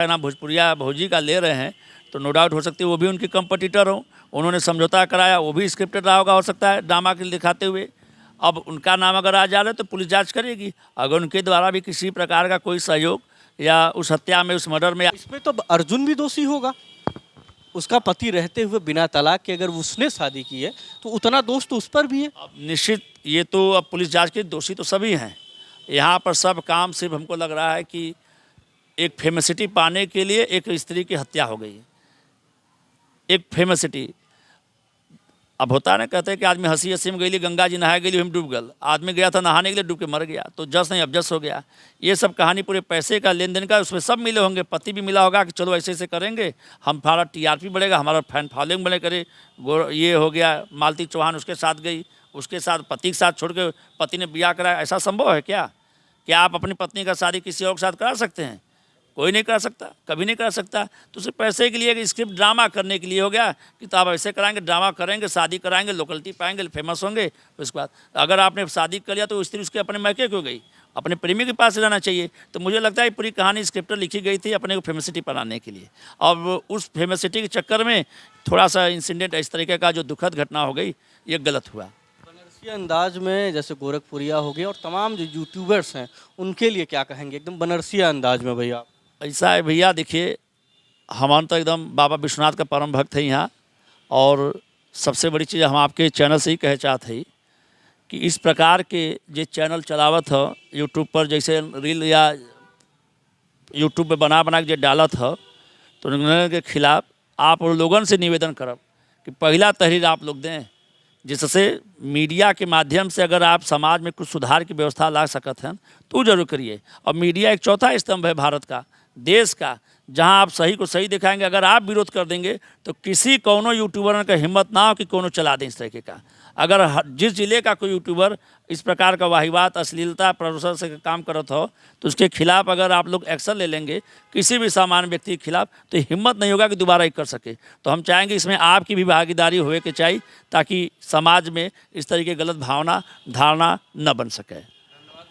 नाम भोजपुरिया भौजी का ले रहे हैं तो नो डाउट हो सकती है वो भी उनकी कंपटीटर हो, उन्होंने समझौता कराया, वो भी स्क्रिप्टेड रहा होगा, हो सकता है ड्रामा के दिखाते हुए। अब उनका नाम अगर आ जा रहा है तो पुलिस जांच करेगी। अगर उनके द्वारा भी किसी प्रकार का कोई सहयोग या उस हत्या में, उस मर्डर में, इसमें तो अर्जुन भी दोषी होगा। उसका पति रहते हुए बिना तलाक के अगर उसने शादी की है तो उतना दोष तो उस पर भी है। अब निश्चित ये तो अब पुलिस जांच के दोषी तो सभी हैं। यहाँ पर सब काम सिर्फ हमको लग रहा है कि एक फेमसिटी पाने के लिए एक स्त्री की हत्या हो गई। एक फेमसिटी, अब होता है ना, कहते हैं कि आदमी हंसी हंसी में गई, गंगा जी नहाए गई, हम डूब गल। आदमी गया था नहाने के लिए, डूब के मर गया, तो जस नहीं अब जस हो गया। ये सब कहानी पूरे पैसे का लेन देन का, उसमें सब मिले होंगे। पति भी मिला होगा कि चलो ऐसे ऐसे करेंगे, हमारा टीआरपी बढ़ेगा, हमारा फैन फॉलोइंग बने करे। ये हो गया, मालती चौहान उसके साथ गई, उसके साथ पति के साथ छोड़ के पति ने ब्याह कराया। ऐसा संभव है क्या? क्या आप अपनी पत्नी का शादी किसी और के साथ करा सकते हैं? कोई नहीं करा सकता, कभी नहीं करा सकता। तो सिर्फ पैसे के लिए, स्क्रिप्ट ड्रामा करने के लिए हो गया कि तो आप ऐसे कराएंगे, ड्रामा करेंगे, शादी कराएंगे, लोकलिटी पाएंगे, फेमस होंगे। उसके बाद अगर आपने शादी कर लिया तो स्त्री उसके अपने मैके क्यों गई? अपने प्रेमी के पास रहना चाहिए। तो मुझे लगता है पूरी कहानी स्क्रिप्टर लिखी गई थी अपने को फेमसिटी बनाने के लिए। अब उस फेमसिटी के चक्कर में थोड़ा सा इंसिडेंट इस तरीके का जो दुखद घटना हो गई, ये गलत हुआ। बनारसी अंदाज में जैसे गोरखपुरिया हो गए और तमाम जो यूट्यूबर्स हैं उनके लिए क्या कहेंगे एकदम बनारसी अंदाज में भैया? ऐसा है भैया, देखिए हम तो एकदम बाबा विश्वनाथ का परम भक्त है यहाँ। और सबसे बड़ी चीज़ हम आपके चैनल से ही कह चाहते हैं कि इस प्रकार के जो चैनल चलावत हो यूट्यूब पर, जैसे रील या यूट्यूब पे बना बना के जो डालत हो, तो उनके खिलाफ आप लोगों से निवेदन करब कि पहला तहरीर आप लोग दें, जिससे मीडिया के माध्यम से अगर आप समाज में कुछ सुधार की व्यवस्था ला सकते हैं तो जरूर करिए। और मीडिया एक चौथा स्तंभ है भारत का, देश का, जहां आप सही को सही दिखाएंगे। अगर आप विरोध कर देंगे तो किसी कोनो यूट्यूबर का हिम्मत ना हो कि कोनो चला दें इस तरीके का। अगर जिस जिले का कोई यूट्यूबर इस प्रकार का वाहिवात, अश्लीलता, प्रदूषण से काम करत हो तो उसके खिलाफ अगर आप लोग एक्शन ले लेंगे किसी भी सामान्य व्यक्ति के खिलाफ, तो हिम्मत नहीं होगा कि दोबारा ये कर सके। तो हम चाहेंगे इसमें आपकी भी भागीदारी होए के चाहिए, ताकि समाज में इस तरीके गलत भावना, धारणा न बन सके।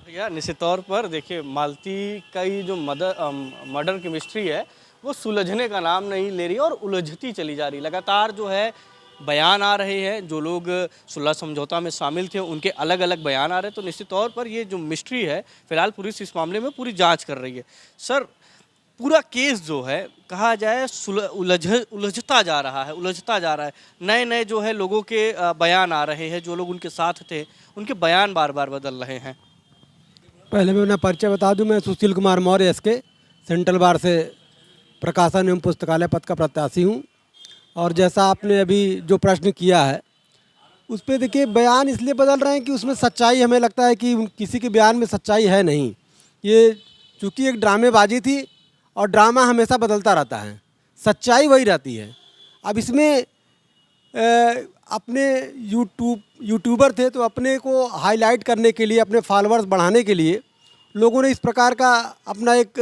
भैया निश्चित तौर पर देखिए, मालती का ये जो मर्डर की मिस्ट्री है वो सुलझने का नाम नहीं ले रही और उलझती चली जा रही। लगातार जो है बयान आ रहे हैं, जो लोग सुलह समझौता में शामिल थे उनके अलग अलग बयान आ रहे हैं। तो निश्चित तौर पर ये जो मिस्ट्री है, फिलहाल पुलिस इस मामले में पूरी जांच कर रही है। सर, पूरा केस जो है कहा जाए उलझता जा रहा है, उलझता जा रहा है। नए नए जो है लोगों के बयान आ रहे हैं, जो लोग उनके साथ थे उनके बयान बार बार बदल रहे हैं। पहले मैं अपना परिचय बता दूं, मैं सुशील कुमार मौर्य एसके सेंट्रल बार से प्रकाशन एवं पुस्तकालय पद का प्रत्याशी हूं। और जैसा आपने अभी जो प्रश्न किया है उस पर देखिए, बयान इसलिए बदल रहे हैं कि उसमें सच्चाई, हमें लगता है कि किसी के बयान में सच्चाई है नहीं। ये चूँकि एक ड्रामेबाजी थी और ड्रामा हमेशा बदलता रहता है, सच्चाई वही रहती है। अब इसमें अपने यूट्यूबर थे तो अपने को हाईलाइट करने के लिए, अपने फॉलोअर्स बढ़ाने के लिए लोगों ने इस प्रकार का अपना एक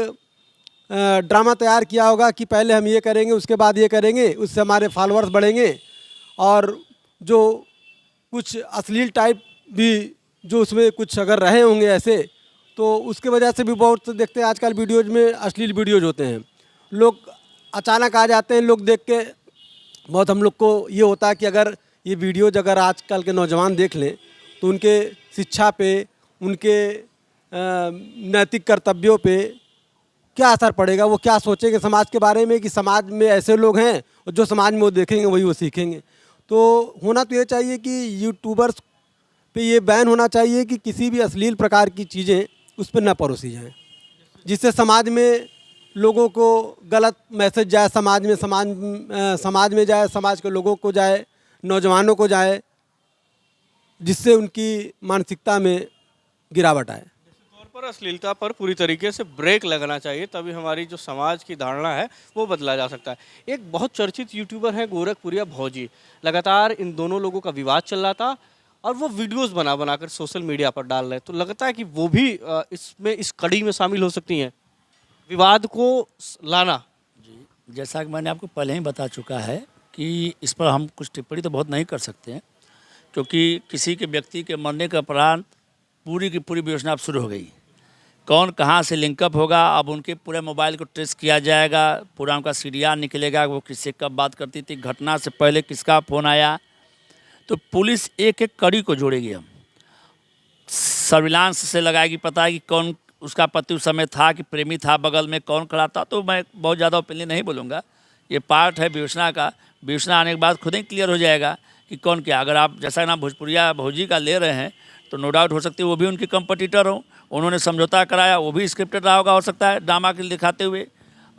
ड्रामा तैयार किया होगा कि पहले हम ये करेंगे, उसके बाद ये करेंगे, उससे हमारे फॉलोअर्स बढ़ेंगे। और जो कुछ अश्लील टाइप भी जो उसमें कुछ अगर रहे होंगे ऐसे, तो उसके वजह से भी बहुत देखते हैं आजकल वीडियोज़ में अश्लील वीडियोज़ होते हैं। लोग अचानक आ जाते हैं, लोग देख के बहुत हम लोग को ये होता है कि अगर ये वीडियोज अगर आजकल के नौजवान देख लें तो उनके शिक्षा पे, उनके नैतिक कर्तव्यों पे क्या असर पड़ेगा, वो क्या सोचेंगे समाज के बारे में, कि समाज में ऐसे लोग हैं और जो समाज में वो देखेंगे वही वो सीखेंगे। तो होना तो ये चाहिए कि यूट्यूबर्स पे ये बैन होना चाहिए कि किसी भी अश्लील प्रकार की चीज़ें उस पर न परोसी जाएँ, जिससे समाज में लोगों को गलत मैसेज जाए, समाज में जाए, समाज के लोगों को जाए, नौजवानों को जाए, जिससे उनकी मानसिकता में गिरावट आए। तौर पर अश्लीलता पर पूरी तरीके से ब्रेक लगना चाहिए, तभी हमारी जो समाज की धारणा है वो बदला जा सकता है। एक बहुत चर्चित यूट्यूबर है गोरखपुरिया भौजी, लगातार इन दोनों लोगों का विवाद चल रहा था और वो वीडियोस बना बनाकर सोशल मीडिया पर डाल रहे हैं। तो लगता है कि वो भी इसमें इस कड़ी में शामिल हो सकती हैं, विवाद को लाना। जी, जैसा कि मैंने आपको पहले ही बता चुका है कि इस पर हम कुछ टिप्पणी तो बहुत नहीं कर सकते हैं, क्योंकि किसी के व्यक्ति के मरने का उपरांत पूरी की पूरी योजना अब शुरू हो गई। कौन कहाँ से लिंकअप होगा। अब उनके पूरे मोबाइल को ट्रेस किया जाएगा, पूरा उनका सीडीआर निकलेगा, वो किससे कब बात करती थी, घटना से पहले किसका फ़ोन आया। तो पुलिस एक एक कड़ी को जोड़ेगी। हम सर्विलांस से लगाएगी पता है कि कौन उसका पति उस समय था कि प्रेमी था, बगल में कौन खड़ा था। तो मैं बहुत ज़्यादा ओपिनियन नहीं बोलूँगा, ये पार्ट है विवेचना का। विवेचना आने के बाद खुद ही क्लियर हो जाएगा कि कौन क्या। अगर आप जैसा ना भोजपुरिया भौजी का ले रहे हैं तो नो डाउट हो सकती है वो भी उनकी कंपटीटर हो, उन्होंने समझौता कराया, वो भी स्क्रिप्टेड रहा होगा, हो सकता है ड्रामा के दिखाते हुए।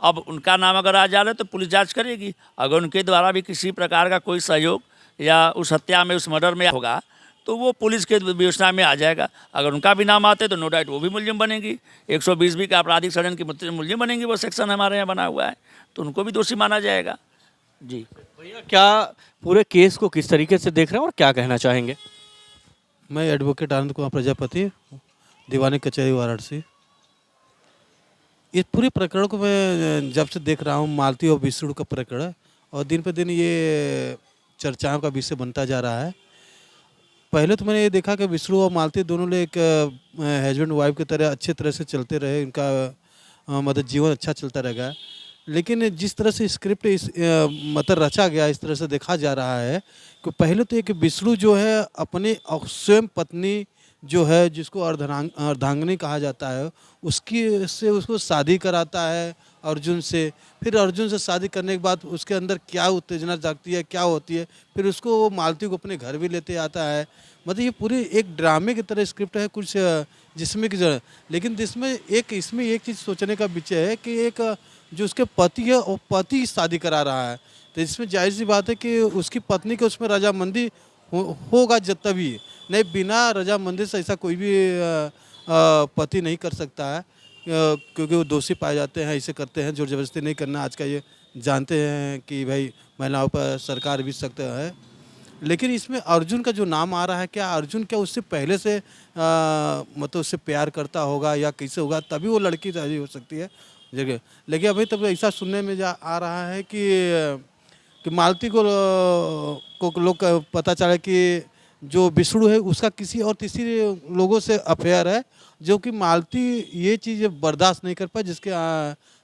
अब उनका नाम अगर आ जा रहा है तो पुलिस जांच करेगी। अगर उनके द्वारा भी किसी प्रकार का कोई सहयोग या उस हत्या में, उस मर्डर में होगा तो वो पुलिस के विवेचना में आ जाएगा। अगर उनका भी नाम आते तो नो डाउट वो भी मुलजिम बनेगी। 120 का आपराधिक षड्यंत्र की मुलजिम बनेंगी, वो सेक्शन हमारे यहाँ बना हुआ है, तो उनको भी दोषी माना जाएगा। जी भैया, क्या पूरे केस को किस तरीके से देख रहे हैं और क्या कहना चाहेंगे? मैं एडवोकेट आनंद कुमार प्रजापति, दीवानी कचहरी वाराणसी। इस पूरे प्रकरण को मैं जब से देख रहा हूँ, मालती और विष्णु का प्रकरण, और दिन पर दिन ये चर्चाओं का विषय बनता जा रहा है। पहले तो मैंने ये देखा कि विष्णु और मालती दोनों लोग एक हस्बैंड वाइफ की तरह अच्छे तरह से चलते रहे, इनका मतलब जीवन अच्छा चलता रहेगा। लेकिन जिस तरह से स्क्रिप्ट मतलब रचा गया, इस तरह से देखा जा रहा है कि पहले तो एक विष्णु जो है अपनी स्वयं पत्नी जो है, जिसको अर्धांगिनी कहा जाता है, उसकी से उसको शादी कराता है अर्जुन से। फिर अर्जुन से शादी करने के बाद उसके अंदर क्या उत्तेजना जागती है, क्या होती है, फिर उसको वो मालती को अपने घर भी लेते आता है। मतलब ये पूरी एक ड्रामे की तरह स्क्रिप्ट है कुछ, जिसमें कि लेकिन इसमें एक चीज़ सोचने का विषय है कि एक जो उसके पति है वो पति शादी करा रहा है, तो इसमें जाहिर सी बात है कि उसकी पत्नी के उसमें रजामंदी होगा जब तभी, नहीं बिना रजामंदी से ऐसा कोई भी पति नहीं कर सकता है, क्योंकि वो दोषी पाए जाते हैं, ऐसे करते हैं। जोर जबरदस्ती नहीं करना आज का ये जानते हैं कि भाई महिलाओं पर सरकार भी सख्त है। लेकिन इसमें अर्जुन का जो नाम आ रहा है, क्या अर्जुन क्या उससे पहले से मतलब उससे प्यार करता होगा या कैसे होगा, तभी वो लड़की राजी हो सकती है जगह। लेकिन अभी तक ऐसा सुनने में आ रहा है कि मालती को लोग पता चला कि जो विष्णु है उसका किसी और तीसरे लोगों से अफेयर है, जो कि मालती ये चीज़ बर्दाश्त नहीं कर पाए, जिसके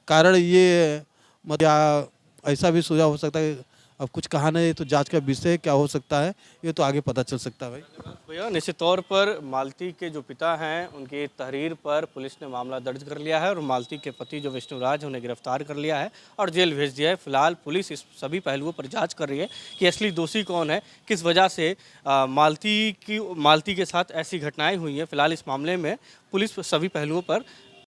कारण ये मतलब ऐसा भी सुझाव हो सकता है। अब कुछ कहा नहीं, तो जांच का विषय है, क्या हो सकता है ये तो आगे पता चल सकता है। भाई भैया, निश्चित तौर पर मालती के जो पिता हैं उनकी तहरीर पर पुलिस ने मामला दर्ज कर लिया है और मालती के पति जो विष्णुराज उन्हें गिरफ्तार कर लिया है और जेल भेज दिया है। फिलहाल पुलिस इस सभी पहलुओं पर जांच कर रही है कि असली दोषी कौन है, किस वजह से मालती के साथ ऐसी घटनाएं हुई हैं। फिलहाल इस मामले में पुलिस सभी पहलुओं पर